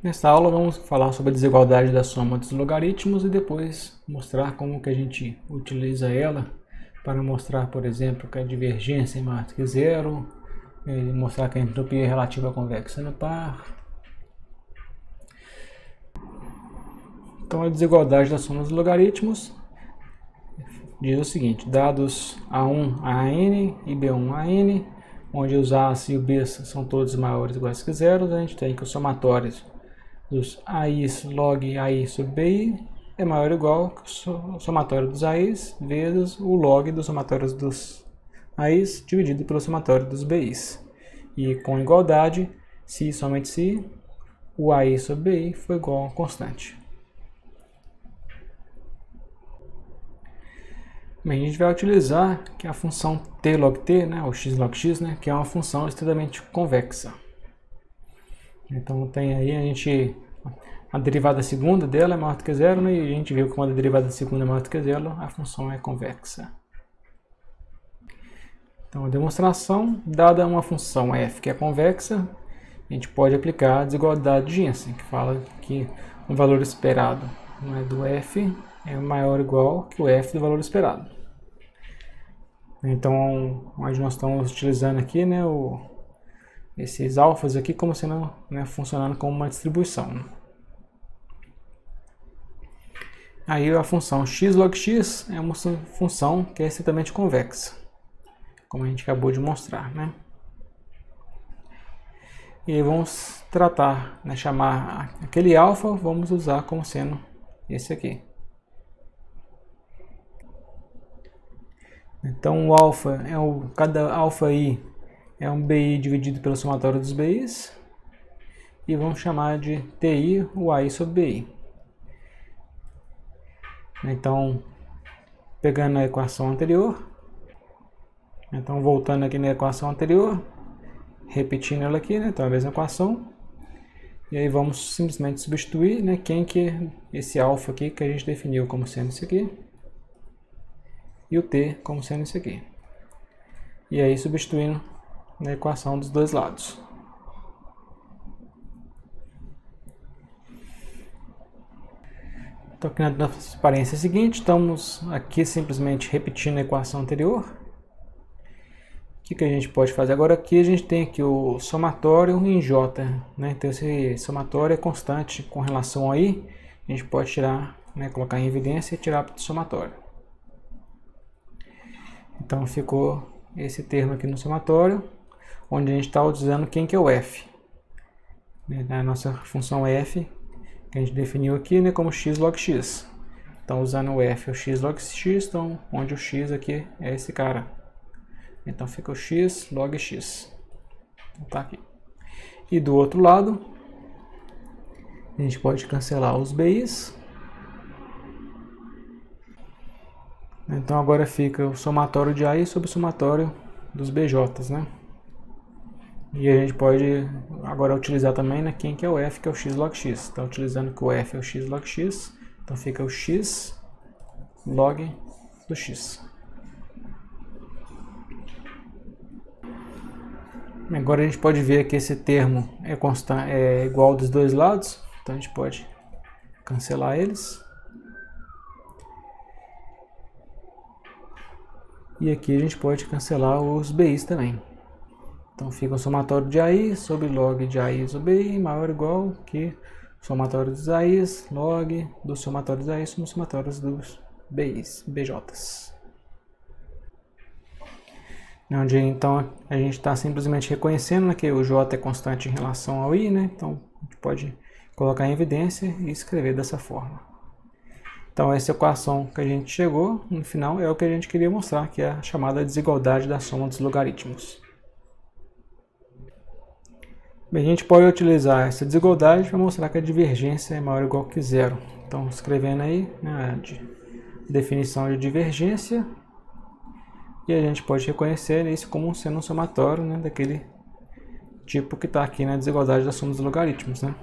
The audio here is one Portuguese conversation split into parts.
Nesta aula vamos falar sobre a desigualdade da soma dos logaritmos e depois mostrar como que a gente utiliza ela para mostrar, por exemplo, que a divergência é maior do que zero, e mostrar que a entropia é relativa convexa no par. Então a desigualdade da soma dos logaritmos diz o seguinte: dados A1 a n e B1 a n, onde os A's e os B's são todos maiores ou iguais que zero, a gente tem que os somatórios dos AIs log AI sobre BI é maior ou igual que o somatório dos AIs vezes o log dos somatórios dos AIs dividido pelo somatório dos BIs. E com igualdade, se e somente se o AI sobre BI for igual a constante. Bem, a gente vai utilizar que a função t log t, né, ou x log x, né, que é uma função extremamente convexa. Então tem aí a derivada segunda dela é maior do que zero, né, e a gente viu que quando a derivada segunda é maior do que zero, a função é convexa. Então a demonstração, dada uma função f que é convexa, a gente pode aplicar a desigualdade de Jensen, que fala que o valor esperado, né, do f é maior ou igual que o f do valor esperado. Então nós estamos utilizando aqui, né, esses alfas aqui como sendo, né, funcionando como uma distribuição. Aí a função x log x é uma função que é estritamente convexa, como a gente acabou de mostrar, né? E aí vamos tratar, né, chamar aquele alfa, vamos usar como sendo esse aqui. Então o alfa cada alfa i é um BI dividido pelo somatório dos BIs, e vamos chamar de TI o AI sobre BI. Então, pegando a equação anterior, então voltando aqui na equação anterior, repetindo ela aqui, né, então a mesma equação, e aí vamos simplesmente substituir, né, quem que é esse alfa aqui que a gente definiu como sendo isso aqui, e o t como sendo isso aqui. E aí substituindo na equação dos dois lados. Então aqui na transparência seguinte, estamos aqui simplesmente repetindo a equação anterior. O que a gente pode fazer agora? Aqui a gente tem aqui o somatório em J, né? Então esse somatório é constante com relação a I, a gente pode tirar, né, colocar em evidência e tirar do somatório. Então ficou esse termo aqui no somatório, onde a gente está utilizando quem que é o f. A nossa função f, que a gente definiu aqui, né, como x log x. Então usando o f é o x log x, então, onde o x aqui é esse cara. Então fica o x log x. Então, tá aqui. E do outro lado, a gente pode cancelar os BIs. Então agora fica o somatório de AI sobre o somatório dos BJs, né? E a gente pode agora utilizar também, né, quem que é o f, que é o x log x. Então utilizando que o f é o x log x, então fica o x log do x. Agora a gente pode ver que esse termo é igual dos dois lados, então a gente pode cancelar eles. E aqui a gente pode cancelar os BIs também. Então fica o somatório de AI sobre log de AI sobre BI maior ou igual que o somatório dos AIs log dos somatórios dos AIs sobre os somatórios dos BIs, BJs. Onde então a gente está simplesmente reconhecendo, né, que o J é constante em relação ao I, né? Então a gente pode colocar em evidência e escrever dessa forma. Então essa equação que a gente chegou no final é o que a gente queria mostrar, que é a chamada desigualdade da soma dos logaritmos. Bem, a gente pode utilizar essa desigualdade para mostrar que a divergência é maior ou igual que zero. Então escrevendo aí, né, a definição de divergência, e a gente pode reconhecer isso como sendo um somatório, né, daquele tipo que está aqui na desigualdade da soma dos logaritmos, né?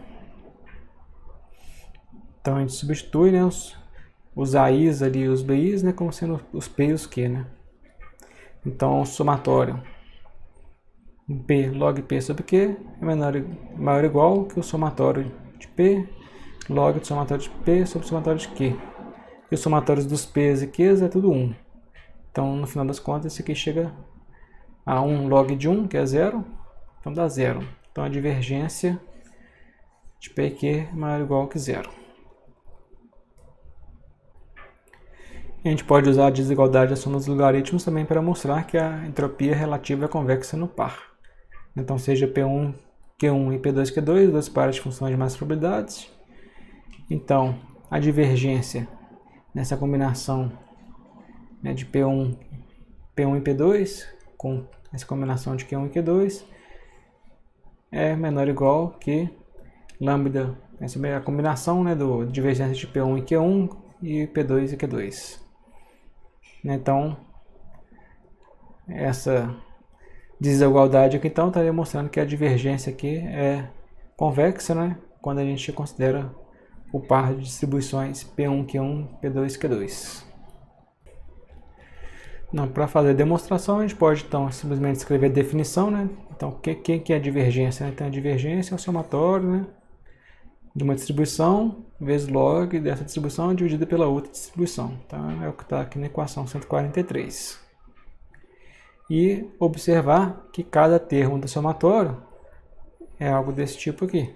Então a gente substitui, né, os AIs ali e os BIs, né, como sendo os P e os Q, né? Então o somatório P log P sobre Q é maior ou igual que o somatório de P, log do somatório de P sobre o somatório de Q. E os somatórios dos P's e Q's é tudo 1. Então, no final das contas, esse aqui chega a 1 log de 1, que é 0. Então, dá 0. Então, a divergência de P e Q é maior ou igual que 0. A gente pode usar a desigualdade da soma dos logaritmos também para mostrar que a entropia relativa é convexa no par. Então, seja P1, Q1 e P2, Q2, dois pares de funções de mais probabilidades. Então, a divergência nessa combinação, né, de P1 e P2, com essa combinação de Q1 e Q2, é menor ou igual que lambda, essa é a combinação, né, do divergência de P1 e Q1 e P2 e Q2. Então, essa desigualdade aqui então estaria mostrando que a divergência aqui é convexa, né, quando a gente considera o par de distribuições P1, Q1, P2, Q2. Para fazer a demonstração, a gente pode então simplesmente escrever a definição, né? Então, o que é a divergência? Então, a divergência é o somatório, né, de uma distribuição vezes log dessa distribuição dividida pela outra distribuição. Então, é o que está aqui na equação 143. E observar que cada termo do somatório é algo desse tipo aqui.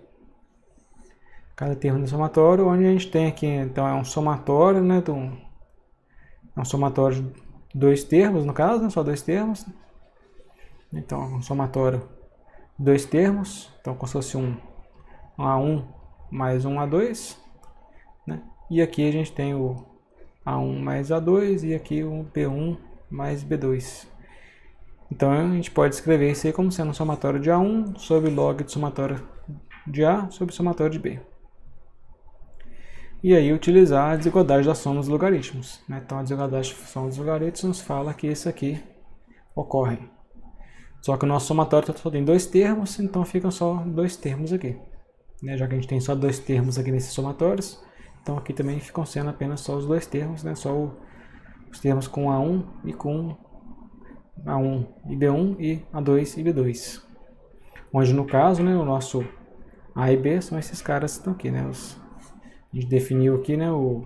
Cada termo do somatório, onde a gente tem aqui, então é um somatório, né, é um somatório de dois termos, no caso, né, só dois termos. Então, um somatório de dois termos, então como se fosse um A1 mais um A2, né? E aqui a gente tem o A1 mais A2 e aqui o B1 mais B2. Então a gente pode escrever isso aí como sendo um somatório de A1 sobre log do somatório de A sobre somatório de B. E aí utilizar a desigualdade da soma dos logaritmos, né? Então a desigualdade da soma dos logaritmos nos fala que isso aqui ocorre. Só que o nosso somatório só tem dois termos, então ficam só dois termos aqui, né? Já que a gente tem só dois termos aqui nesses somatórios, então aqui também ficam sendo apenas só os dois termos, né? Só os termos com A1 e com A1 e B1 e A2 e B2. Onde no caso, né, o nosso A e B são esses caras que estão aqui, né? A gente definiu aqui, né, o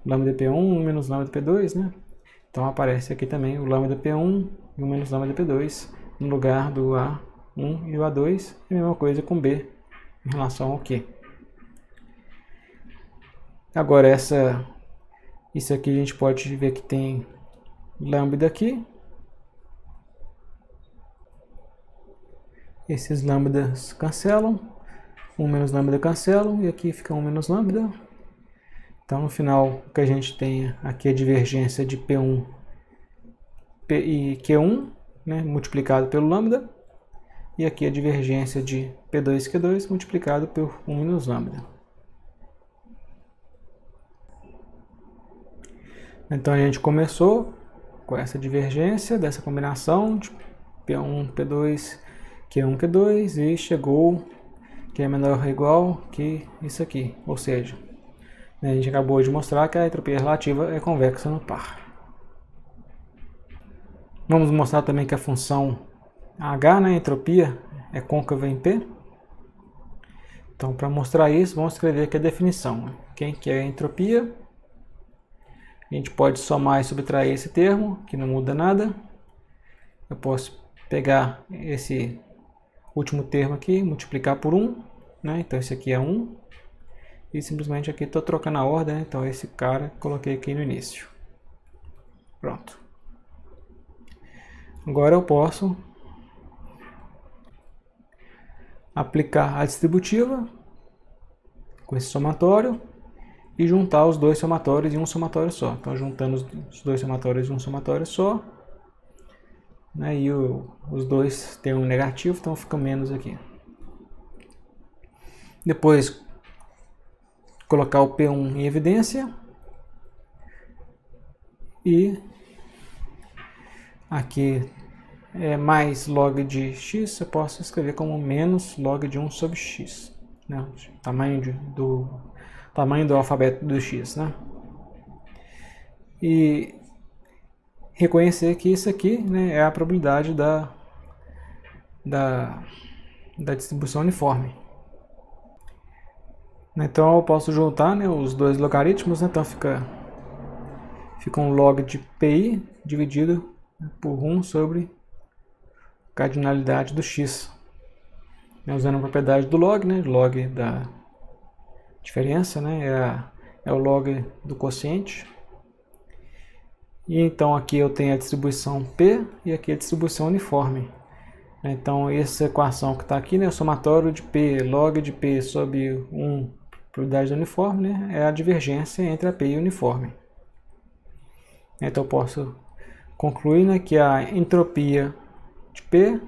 lambda P1 menos lambda P2, né? Então aparece aqui também o lambda P1 e o menos lambda P2 no lugar do A1 e o A2, e a mesma coisa com B em relação ao Q. Agora isso aqui a gente pode ver que tem lambda aqui. Esses lambdas cancelam, 1 menos lambda cancelam, e aqui fica 1 menos lambda. Então, no final, o que a gente tem aqui é a divergência de P1 e Q1, né, multiplicado pelo lambda. E aqui a divergência de P2 e Q2 multiplicado por 1 menos lambda. Então, a gente começou com essa divergência dessa combinação de P1, P2, Q1, Q2 e chegou que é menor ou igual que isso aqui, ou seja, a gente acabou de mostrar que a entropia relativa é convexa no par. Vamos mostrar também que a função H, né, entropia, é côncava em P. Então, para mostrar isso, vamos escrever aqui a definição. Quem que é a entropia? A gente pode somar e subtrair esse termo, que não muda nada. Eu posso pegar esse último termo aqui, multiplicar por 1, né? Então esse aqui é 1. E simplesmente aqui estou trocando a ordem, né? Então esse cara coloquei aqui no início. Pronto. Agora eu posso aplicar a distributiva com esse somatório e juntar os dois somatórios em um somatório só. Então juntando os dois somatórios em um somatório só, né, e os dois têm um negativo, então fica menos aqui. Depois colocar o P1 em evidência e aqui é mais log de x, eu posso escrever como menos log de 1 sobre x, né? Tamanho do alfabeto do x, né? E reconhecer que isso aqui, né, é a probabilidade da distribuição uniforme. Então eu posso juntar, né, os dois logaritmos, né? Então fica um log de pi dividido, né, por 1 sobre cardinalidade do x. Usando a propriedade do log, né? Log da diferença, né? É o log do quociente. E então aqui eu tenho a distribuição P e aqui a distribuição uniforme. Então essa equação que está aqui, né, o somatório de P, log de P sobre 1, probabilidade do uniforme, né, é a divergência entre a P e o uniforme. Então eu posso concluir, né, que a entropia de P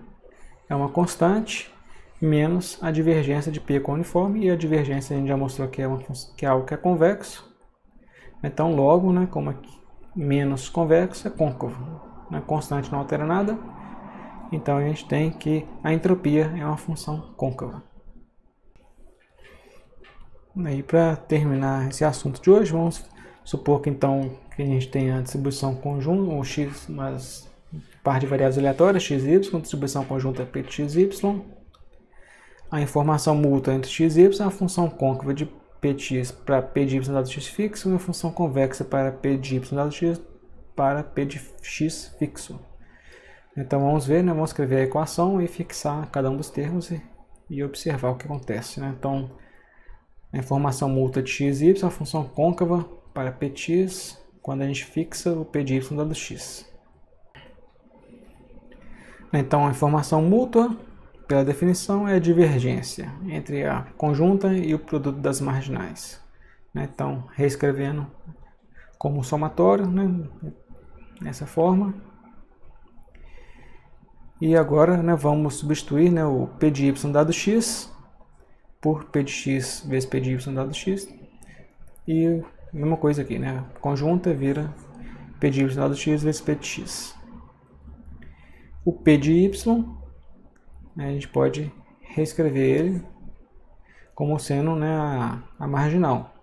é uma constante menos a divergência de P com o uniforme, e a divergência a gente já mostrou que é algo que é convexo. Então logo, né, como aqui, menos convexo é côncavo, né, constante não altera nada. Então a gente tem que a entropia é uma função côncava. Aí para terminar esse assunto de hoje, vamos supor que então que a gente tem a distribuição conjunta, o x, mas par de variáveis aleatórias, x e y, distribuição conjunta p de x e y. A informação mútua entre x e y é uma função côncava de p de x para p de y dado x fixo, e uma função convexa para p de y dado x para p de x fixo. Então vamos ver, né? Vamos escrever a equação e fixar cada um dos termos e observar o que acontece, né? Então a informação mútua de x e y é uma função côncava para p de x quando a gente fixa o p de y dado x. Então a informação mútua, pela definição, é a divergência entre a conjunta e o produto das marginais. Então reescrevendo como somatório, né? Dessa forma. E agora, né, vamos substituir, né, o p de y dado x por p de x vezes p de y dado x. E mesma coisa aqui, né? Conjunta vira p de y dado x vezes p de x. O p de y, né, a gente pode reescrever ele como sendo, né, a marginal.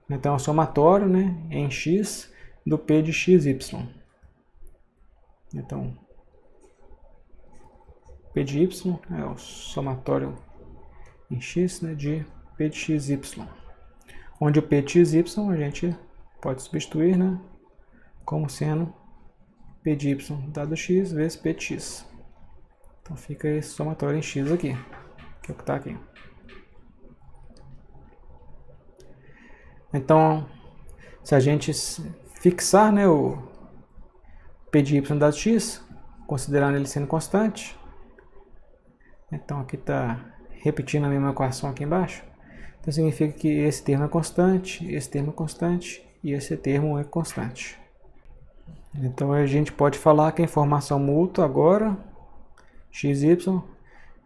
Então, é o somatório, né, em x do p de xy. Então, p de y é o somatório em x, né, de p de xy. Onde o p de xy a gente pode substituir, né, como sendo p de y dado x vezes p de x. Então fica esse somatório em x aqui, que é o que está aqui. Então, se a gente fixar, né, o p de y dado x, considerando ele sendo constante, então aqui está repetindo a mesma equação aqui embaixo. Então significa que esse termo é constante e esse termo é constante. Então a gente pode falar que a informação mútua agora, xy,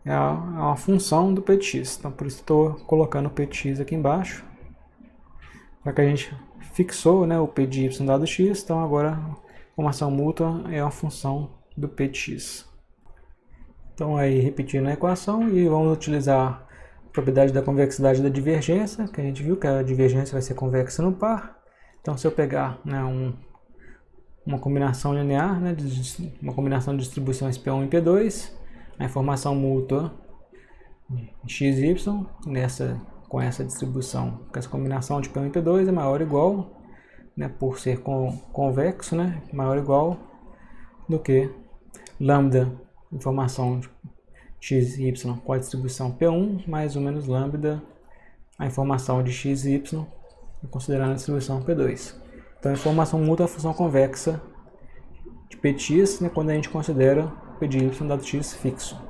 é uma função do p de x. Então por isso estou colocando o p de x aqui embaixo. Já que a gente fixou, né, o p de y dado x, então agora a informação mútua é uma função do p de x. Então aí repetindo a equação, e vamos utilizar a propriedade da convexidade da divergência, que a gente viu que a divergência vai ser convexa no par. Então se eu pegar, né, uma combinação linear, né, uma combinação de distribuições P1 e P2, a informação mútua xy com essa distribuição, com essa combinação de P1 e P2 é maior ou igual, né, por ser convexo, né, maior ou igual do que lambda, informação de xy com a distribuição P1 mais ou menos lambda, a informação de xy considerando a distribuição P2. Então a informação mútua é a função convexa de p de x, né, quando a gente considera o p de y dado x fixo.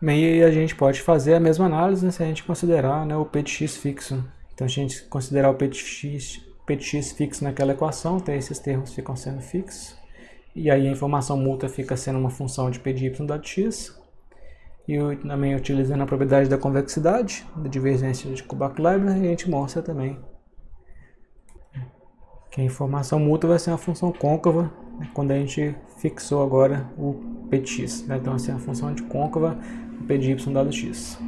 E a gente pode fazer a mesma análise, né, se a gente considerar, né, o p de x fixo. Então, se a gente considerar o p de x fixo naquela equação, então esses termos ficam sendo fixos. E aí a informação mútua fica sendo uma função de p de y dado x. E também utilizando a propriedade da convexidade, da divergência de Kullback-Leibler, a gente mostra também que a informação mútua vai ser uma função côncava, né, quando a gente fixou agora o p de x. Né? Então, essa é a função de côncava, o p de y dado x.